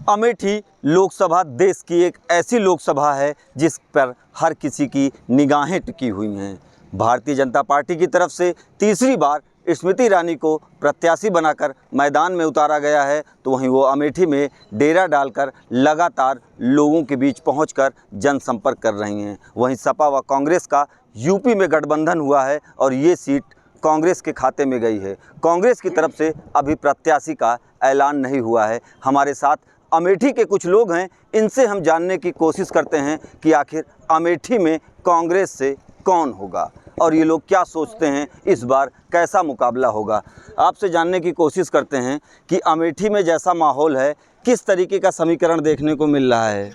अमेठी लोकसभा देश की एक ऐसी लोकसभा है जिस पर हर किसी की निगाहें टिकी हुई हैं। भारतीय जनता पार्टी की तरफ से तीसरी बार स्मृति ईरानी को प्रत्याशी बनाकर मैदान में उतारा गया है, तो वहीं वो अमेठी में डेरा डालकर लगातार लोगों के बीच पहुंचकर जनसंपर्क कर रही हैं। वहीं सपा व कांग्रेस का यूपी में गठबंधन हुआ है और ये सीट कांग्रेस के खाते में गई है। कांग्रेस की तरफ से अभी प्रत्याशी का ऐलान नहीं हुआ है। हमारे साथ अमेठी के कुछ लोग हैं, इनसे हम जानने की कोशिश करते हैं कि आखिर अमेठी में कांग्रेस से कौन होगा और ये लोग क्या सोचते हैं, इस बार कैसा मुकाबला होगा। आपसे जानने की कोशिश करते हैं कि अमेठी में जैसा माहौल है, किस तरीके का समीकरण देखने को मिल रहा है।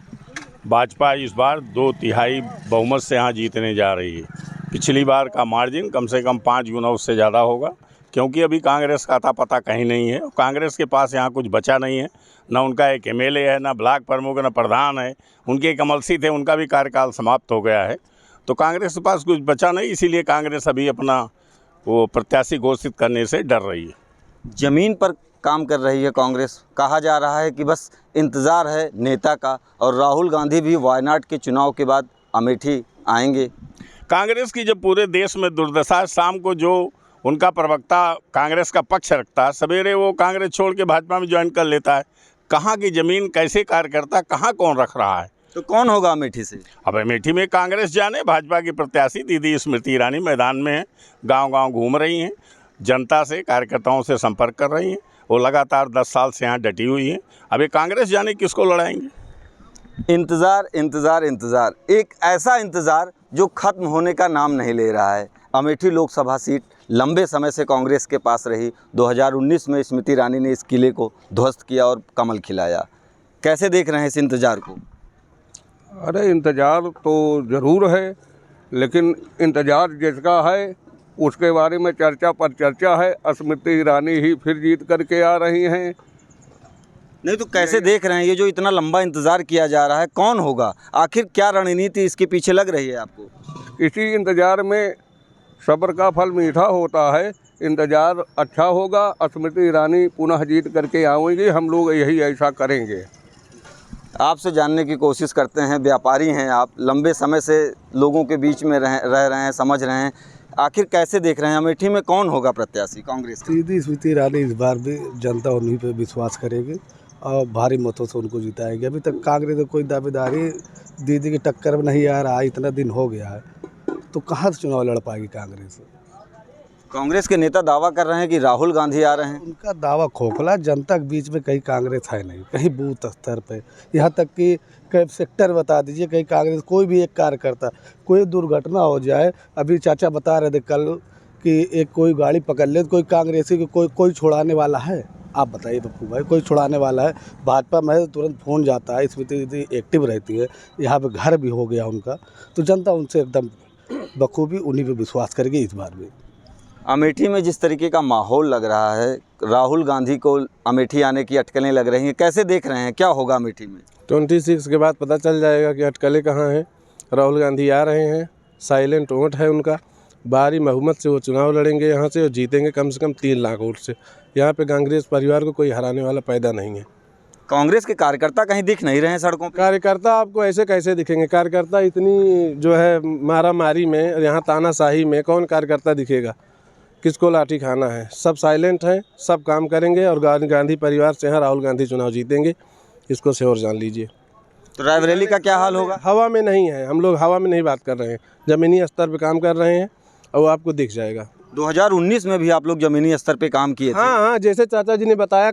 भाजपा इस बार 2/3 बहुमत से यहाँ जीतने जा रही है। पिछली बार का मार्जिन कम से कम 5 गुना उससे ज़्यादा होगा, क्योंकि अभी कांग्रेस का अता पता कहीं नहीं है। कांग्रेस के पास यहाँ कुछ बचा नहीं है, ना उनका एक एमएलए है, ना ब्लॉक प्रमुख, ना प्रधान है। उनके कमलसी थे, उनका भी कार्यकाल समाप्त हो गया है, तो कांग्रेस के पास कुछ बचा नहीं। इसीलिए कांग्रेस अभी अपना वो प्रत्याशी घोषित करने से डर रही है। ज़मीन पर काम कर रही है कांग्रेस। कहा जा रहा है कि बस इंतज़ार है नेता का, और राहुल गांधी भी वायनाड के चुनाव के बाद अमेठी आएंगे। कांग्रेस की जब पूरे देश में दुर्दशा है, शाम को जो उनका प्रवक्ता कांग्रेस का पक्ष रखता है, सवेरे वो कांग्रेस छोड़ के भाजपा में ज्वाइन कर लेता है। कहाँ की ज़मीन, कैसे कार्यकर्ता, कहाँ कौन रख रहा है। तो कौन होगा अमेठी से? अब अमेठी में कांग्रेस जाने। भाजपा की प्रत्याशी दीदी स्मृति ईरानी मैदान में है, गांव-गांव घूम रही हैं, जनता से, कार्यकर्ताओं से संपर्क कर रही हैं। वो लगातार 10 साल से यहाँ डटी हुई हैं। अब ये कांग्रेस जाने किसको लड़ाएंगे। इंतज़ार इंतज़ार इंतज़ार, एक ऐसा इंतज़ार जो ख़त्म होने का नाम नहीं ले रहा है। अमेठी लोकसभा सीट लंबे समय से कांग्रेस के पास रही। 2019 में स्मृति ईरानी ने इस किले को ध्वस्त किया और कमल खिलाया। कैसे देख रहे हैं इस इंतज़ार को? अरे इंतज़ार तो ज़रूर है, लेकिन इंतज़ार जिसका है उसके बारे में चर्चा पर चर्चा है। स्मृति ईरानी ही फिर जीत करके आ रही हैं। नहीं तो कैसे देख रहे हैं ये जो इतना लंबा इंतज़ार किया जा रहा है, कौन होगा? आखिर क्या रणनीति इसके पीछे लग रही है आपको? इसी इंतज़ार में सब्र का फल मीठा होता है। इंतज़ार अच्छा होगा। स्मृति ईरानी पुनः जीत करके आएंगी, हम लोग यही ऐसा करेंगे। आपसे जानने की कोशिश करते हैं, व्यापारी हैं आप, लंबे समय से लोगों के बीच में रह रहे हैं, समझ रहे हैं। आखिर कैसे देख रहे हैं अमेठी में कौन होगा प्रत्याशी कांग्रेस का? दीदी स्मृति ईरानी इस बार भी जनता उन्हीं पे विश्वास करेगी और भारी मतों से उनको जिताएगी। अभी तक कांग्रेस को कोई दावेदारी दीदी की टक्कर में नहीं आ रहा है। इतना दिन हो गया है, तो कहाँ से चुनाव लड़ पाएगी कांग्रेस? कांग्रेस के नेता दावा कर रहे हैं कि राहुल गांधी आ रहे हैं। उनका दावा खोखला। जनता के बीच में कहीं कांग्रेस है नहीं, कहीं बूथ स्तर पे, यहाँ तक कि कई सेक्टर बता दीजिए कहीं कांग्रेस कोई भी एक कार्यकर्ता, कोई दुर्घटना हो जाए। अभी चाचा बता रहे थे कल कि एक कोई गाड़ी पकड़ ले, कोई कांग्रेसी को कोई छुड़ाने वाला है? आप बताइए पप्पू भाई, कोई छुड़ाने वाला है? भाजपा में तो तुरंत फ़ोन जाता है। स्मृति एक्टिव रहती है, यहाँ पे घर भी हो गया उनका, तो जनता उनसे एकदम बखूबी उन्हीं पे विश्वास करेगी इस बार भी। अमेठी में जिस तरीके का माहौल लग रहा है, राहुल गांधी को अमेठी आने की अटकलें लग रही हैं, कैसे देख रहे हैं क्या होगा अमेठी में? 26 के बाद पता चल जाएगा कि अटकलें कहाँ हैं। राहुल गांधी आ रहे हैं, साइलेंट वोट है उनका। भारी बहुमत से वो चुनाव लड़ेंगे यहाँ से और जीतेंगे कम से कम 3 लाख वोट से। यहाँ पे कांग्रेस परिवार को कोई हराने वाला पैदा नहीं है। कांग्रेस के कार्यकर्ता कहीं दिख नहीं रहे हैं सड़कों पर। कार्यकर्ता आपको ऐसे कैसे दिखेंगे? कार्यकर्ता इतनी जो है मारा मारी में, यहाँ तानाशाही में कौन कार्यकर्ता दिखेगा? किसको लाठी खाना है? सब साइलेंट हैं, सब काम करेंगे और गांधी परिवार से यहाँ राहुल गांधी चुनाव जीतेंगे, इसको श्योर जान लीजिए। तो रायबरेली का क्या हाल होगा? हवा में नहीं है, हम लोग हवा में नहीं बात कर रहे हैं, ज़मीनी स्तर पे काम कर रहे हैं और वो आपको दिख जाएगा। 2019 में भी आप लोग ज़मीनी स्तर पे काम किए थे। हाँ, जैसे चाचा जी ने बताया,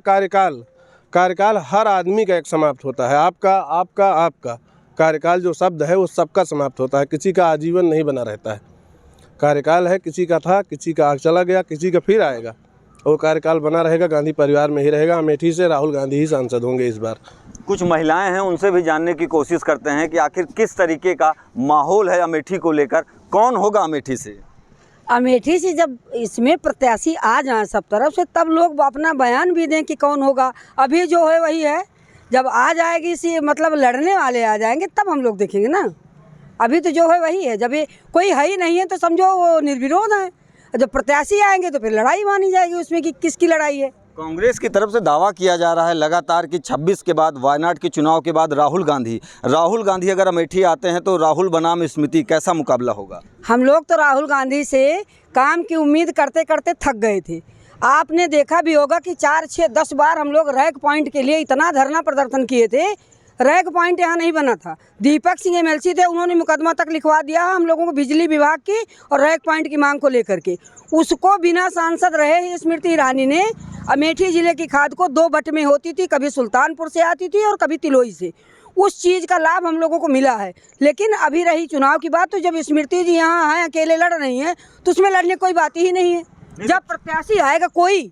कार्यकाल हर आदमी का एक समाप्त होता है। आपका कार्यकाल जो शब्द है वो सबका समाप्त होता है, किसी का आजीवन नहीं बना रहता है। कार्यकाल है, किसी का था, किसी का चला गया, किसी का फिर आएगा, और कार्यकाल बना रहेगा, गांधी परिवार में ही रहेगा। अमेठी से राहुल गांधी ही सांसद होंगे इस बार। कुछ महिलाएं हैं, उनसे भी जानने की कोशिश करते हैं कि आखिर किस तरीके का माहौल है अमेठी को लेकर, कौन होगा अमेठी से? अमेठी से जब इसमें प्रत्याशी आ जाएं सब तरफ से, तब लोग अपना बयान भी दें कि कौन होगा। अभी जो है वही है, जब आ जाएगी सी मतलब लड़ने वाले आ जाएंगे तब हम लोग देखेंगे ना। अभी तो जो है वही है, जब ये कोई है ही नहीं है तो समझो वो निर्विरोध है। जब प्रत्याशी आएंगे तो फिर लड़ाई मानी जाएगी उसमें कि किसकी लड़ाई है। कांग्रेस की तरफ से दावा किया जा रहा है लगातार कि 26 के बाद वायनाड के चुनाव के बाद राहुल गांधी अगर अमेठी आते हैं तो राहुल बनाम स्मृति कैसा मुकाबला होगा? हम लोग तो राहुल गांधी से काम की उम्मीद करते करते थक गए थे। आपने देखा भी होगा कि 4, 6, 10 बार हम लोग रैक पॉइंट के लिए इतना धरना प्रदर्शन किए थे। रैक पॉइंट यहाँ नहीं बना था। दीपक सिंह एमएलसी थे, उन्होंने मुकदमा तक लिखवा दिया हम लोगों को बिजली विभाग की और रैक पॉइंट की मांग को लेकर के। उसको बिना सांसद रहे ही स्मृति ईरानी ने अमेठी ज़िले की खाद को 2 बट में होती थी, कभी सुल्तानपुर से आती थी और कभी तिलोई से। उस चीज़ का लाभ हम लोगों को मिला है। लेकिन अभी रही चुनाव की बात, तो जब स्मृति जी यहाँ हैं, अकेले लड़ रही हैं, तो उसमें लड़ने कोई बात ही नहीं है। जब प्रत्याशी आएगा कोई,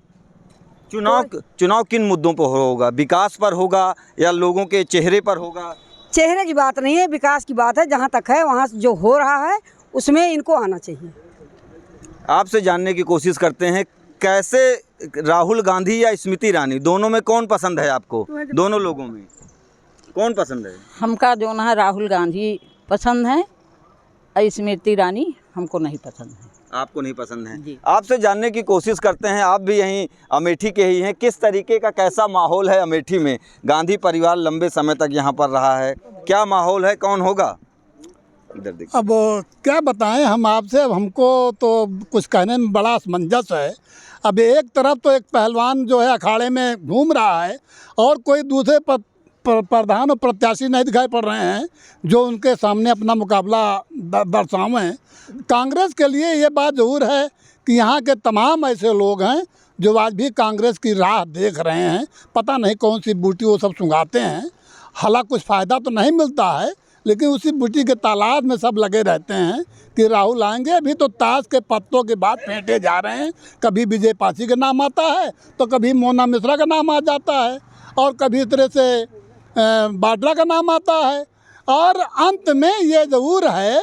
चुनाव किन मुद्दों पर होगा? विकास पर होगा या लोगों के चेहरे पर होगा? चेहरे की बात नहीं है, विकास की बात है। जहाँ तक है वहाँ जो हो रहा है उसमें इनको आना चाहिए। आपसे जानने की कोशिश करते हैं, कैसे राहुल गांधी या स्मृति ईरानी, दोनों में कौन पसंद है आपको? दोनों लोगों में कौन पसंद है? हमका जो है राहुल गांधी पसंद है, स्मृति ईरानी हमको नहीं पसंद है। आपको नहीं पसंद है? जी। आपसे जानने की कोशिश करते हैं, आप भी यहीं अमेठी के ही हैं, किस तरीके का कैसा माहौल है अमेठी में? गांधी परिवार लंबे समय तक यहाँ पर रहा है, क्या माहौल है, कौन होगा? इधर देखिए। अब क्या बताएं हम आपसे, अब हमको तो कुछ कहने में बड़ा असमंजस है। अब एक तरफ तो एक पहलवान जो है अखाड़े में घूम रहा है और कोई दूसरे प्रधान और प्रत्याशी नहीं दिखाई पड़ रहे हैं जो उनके सामने अपना मुकाबला दर्शावें। कांग्रेस के लिए ये बात ज़रूर है कि यहाँ के तमाम ऐसे लोग हैं जो आज भी कांग्रेस की राह देख रहे हैं। पता नहीं कौन सी बूटी वो सब सुंघाते हैं, हालांकि कुछ फ़ायदा तो नहीं मिलता है, लेकिन उसी बूटी के तालाश में सब लगे रहते हैं कि राहुल आएंगे। अभी तो ताश के पत्तों के बाद फेंटे जा रहे हैं। कभी विजय पासी का नाम आता है तो कभी मोना मिश्रा का नाम आ जाता है और कभी इस तरह से बाड्रा का नाम आता है। और अंत में ये ज़रूर है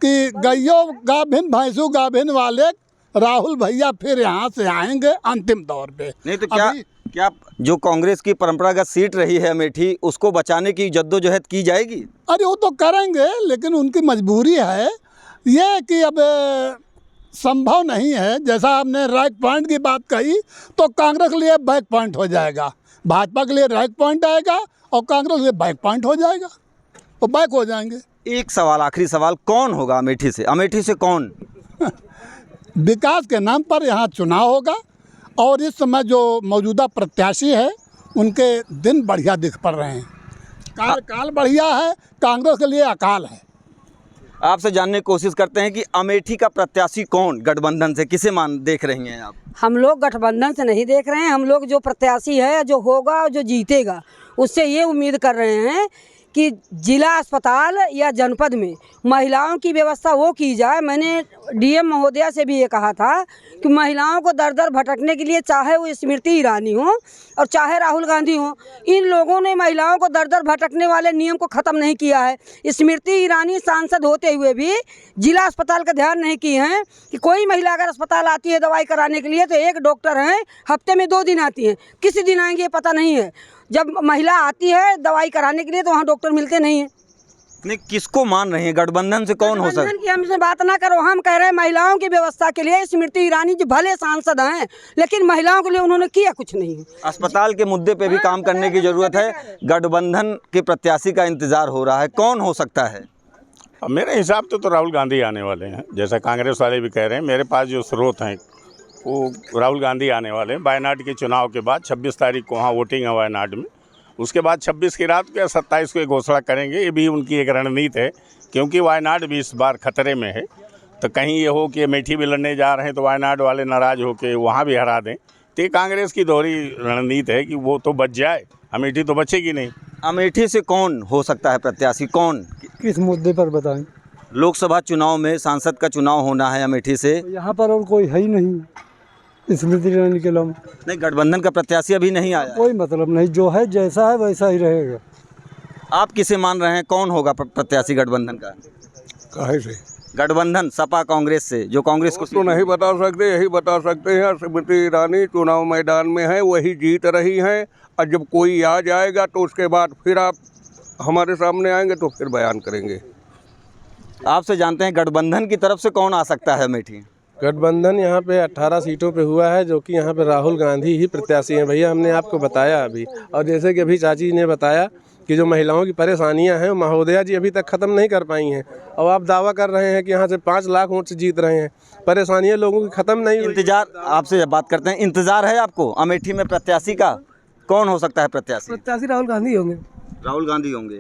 कि गैयो गाभिन भैंसू गाभिन वाले राहुल भैया फिर यहाँ से आएंगे अंतिम दौर पे। नहीं तो क्या जो कांग्रेस की परंपरागत सीट रही है अमेठी, उसको बचाने की जद्दोजहद की जाएगी? अरे वो तो करेंगे, लेकिन उनकी मजबूरी है ये कि अब संभव नहीं है। जैसा आपने रैक पॉइंट की बात कही तो कांग्रेस के लिए बैक पॉइंट हो जाएगा, भाजपा के लिए रैक पॉइंट आएगा और कांग्रेस के लिए बैक पॉइंट हो जाएगा, वो बैक हो जाएंगे। एक सवाल, आखिरी सवाल, कौन होगा अमेठी से? अमेठी से कौन? विकास के नाम पर यहाँ चुनाव होगा और इस समय जो मौजूदा प्रत्याशी है उनके दिन बढ़िया दिख पड़ रहे हैं। कार्यकाल बढ़िया है, कांग्रेस के लिए अकाल है। आपसे जानने की कोशिश करते हैं कि अमेठी का प्रत्याशी कौन गठबंधन से, किसे देख रही हैं आप? हम लोग गठबंधन से नहीं देख रहे हैं। हम लोग जो प्रत्याशी है, जो होगा, जो जीतेगा, उससे ये उम्मीद कर रहे हैं कि जिला अस्पताल या जनपद में महिलाओं की व्यवस्था वो की जाए। मैंने डीएम महोदया से भी ये कहा था कि महिलाओं को दर दर भटकने के लिए, चाहे वो स्मृति ईरानी हो और चाहे राहुल गांधी हो, इन लोगों ने महिलाओं को दर दर भटकने वाले नियम को ख़त्म नहीं किया है। स्मृति ईरानी सांसद होते हुए भी जिला अस्पताल का ध्यान नहीं किए हैं कि कोई महिला अगर अस्पताल आती है दवाई कराने के लिए तो एक डॉक्टर हैं, हफ्ते में 2 दिन आती हैं, किसी दिन आएंगे ये पता नहीं है। जब महिला आती है दवाई कराने के लिए तो वहाँ डॉक्टर मिलते नहीं हैं। नहीं, किसको मान रहे हैं? गठबंधन से कौन हो सकता? गठबंधन की हमसे बात ना करो। हम कह रहे हैं महिलाओं की व्यवस्था के लिए स्मृति ईरानी जो भले सांसद हैं, लेकिन महिलाओं के लिए उन्होंने किया कुछ नहीं है। अस्पताल के मुद्दे पे भी काम करने की ज़रूरत है। गठबंधन के प्रत्याशी का इंतजार हो रहा है, कौन हो सकता है? अब मेरे हिसाब से तो राहुल गांधी आने वाले हैं, जैसा कांग्रेस वाले भी कह रहे हैं। मेरे पास जो स्रोत हैं वो राहुल गांधी आने वाले हैं। वायनाड के चुनाव के बाद 26 तारीख को वहाँ वोटिंग है वायनाड में, उसके बाद 26 की रात को या 27 को घोषणा करेंगे। ये भी उनकी एक रणनीति है, क्योंकि वायनाड भी इस बार खतरे में है। तो कहीं ये हो कि अमेठी भी लड़ने जा रहे हैं तो वायनाड वाले नाराज़ होकर वहाँ भी हरा दें, तो ये कांग्रेस की दोहरी रणनीति है कि वो तो बच जाए, अमेठी तो बचेगी नहीं। अमेठी से कौन हो सकता है प्रत्याशी? कौन? किस मुद्दे पर बताएं? लोकसभा चुनाव में सांसद का चुनाव होना है अमेठी से। यहाँ पर और कोई है ही नहीं स्मृति ईरानी के अलावा। नहीं, गठबंधन का प्रत्याशी अभी नहीं आया। कोई मतलब नहीं, जो है जैसा है वैसा ही रहेगा। आप किसे मान रहे हैं, कौन होगा प्रत्याशी गठबंधन का? काहे से? गठबंधन सपा कांग्रेस से, जो कांग्रेस को तो नहीं बता सकते, यही बता सकते हैं स्मृति ईरानी चुनाव मैदान में है, वही जीत रही हैं। और जब कोई आ जाएगा तो उसके बाद फिर आप हमारे सामने आएंगे तो फिर बयान करेंगे। आपसे जानते हैं गठबंधन की तरफ से कौन आ सकता है अमेठी? गठबंधन यहाँ पे 18 सीटों पे हुआ है, जो कि यहाँ पे राहुल गांधी ही प्रत्याशी हैं भैया। हमने आपको बताया अभी, और जैसे कि अभी चाची ने बताया कि जो महिलाओं की परेशानियां हैं, महोदया जी अभी तक ख़त्म नहीं कर पाई हैं, और आप दावा कर रहे हैं कि यहाँ से 5 लाख वोट से जीत रहे हैं। परेशानियां लोगों की ख़त्म नहीं हुई। इंतजार, आपसे जब बात करते हैं, इंतजार है आपको अमेठी में प्रत्याशी का? कौन हो सकता है प्रत्याशी? प्रत्याशी राहुल गांधी होंगे। राहुल गांधी होंगे।